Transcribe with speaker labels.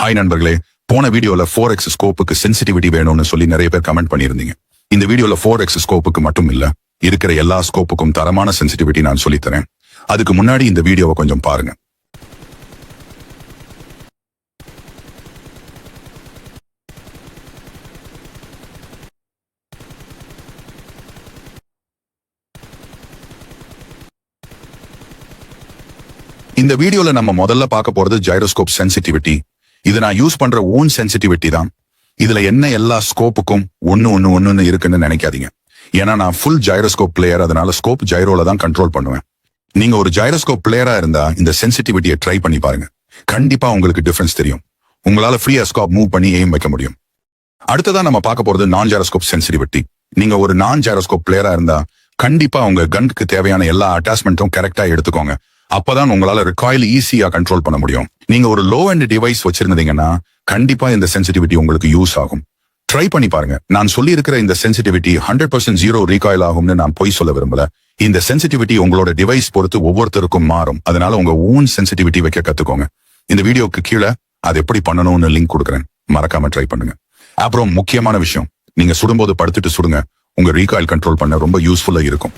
Speaker 1: Hi நண்பர்களே, போன வீடியோல 4x ஸ்கோப்புக்கு சென்சிட்டிவிட்டி வேணும்னு சொல்லி நிறைய பேர் கமெண்ட் பண்ணியிருந்தீங்க. இந்த வீடியோல 4x ஸ்கோப்புக்கு மட்டும் இல்ல, இருக்கிற எல்லா ஸ்கோப்புக்கும் தரமான சென்சிட்டிவிட்டி நான் சொல்லித்தரேன். அதுக்கு முன்னாடி இந்த வீடியோவை கொஞ்சம் பாருங்க. இந்த வீடியோல நம்ம முதல்ல பார்க்க போறது ஜைரோஸ்கோப் சென்சிட்டிவிட்டி. இது நான் யூஸ் பண்ற ஓன் சென்சிட்டிவிட்டி தான். இதுல என்ன எல்லா ஸ்கோப்புக்கும் ஒன்னு இருக்குன்னு நினைக்காதீங்க. ஏன்னா நான் ஃபுல் ஜைரோஸ்கோப் பிளேயர், அதனால ஸ்கோப் ஜைரோல தான் கண்ட்ரோல் பண்ணுவேன். நீங்க ஒரு ஜைரோஸ்கோப் பிளேயரா இருந்தா இந்த சென்சிட்டிவிட்டியை ட்ரை பண்ணி பாருங்க. கண்டிப்பா உங்களுக்கு டிஃபரன்ஸ் தெரியும். உங்களால ஃப்ரீயா ஸ்கோப் மூவ் பண்ணி எய்ம் வைக்க முடியும். அடுத்ததான் நம்ம பார்க்க போறது நான் ஜைரோஸ்கோப் சென்சிட்டிவிட்டி. நீங்க ஒரு நான் ஜைரோஸ்கோப் பிளேயரா இருந்தா கண்டிப்பா உங்க கன்னுக்கு தேவையான எல்லா அட்டாச்மெண்ட்டும் கரெக்டா எடுத்துக்கோங்க. அப்பதான் உங்களால ரிகாயில் ஈஸியா கண்ட்ரோல் பண்ண முடியும். நீங்க ஒரு லோ எண்ட் டிவைஸ் வச்சிருந்தீங்கன்னா கண்டிப்பா இந்த சென்சிட்டிவிட்டி உங்களுக்கு யூஸ் ஆகும். ட்ரை பண்ணி பாருங்க. நான் சொல்லி இருக்கிற இந்த சென்சிட்டிவிட்டி 100% ஜீரோ ரீகாயில் ஆகும்னு நான் பொய் சொல்ல விரும்பல. இந்த சென்சிட்டிவிட்டி உங்களோட டிவைஸ் பொறுத்து ஒவ்வொருத்தருக்கும் மாறும். அதனால உங்க ஓன் சென்சிட்டிவிட்டி வைக்க கத்துக்கோங்க. இந்த வீடியோக்கு கீழே அது எப்படி பண்ணணும்னு லிங்க் கொடுக்குறேன், மறக்காம ட்ரை பண்ணுங்க. அப்புறம் முக்கியமான விஷயம், நீங்க சுடும்போது படுத்துட்டு சுடுங்க. உங்க ரீகாயில் கண்ட்ரோல் பண்ண ரொம்ப யூஸ்ஃபுல்லா இருக்கும்.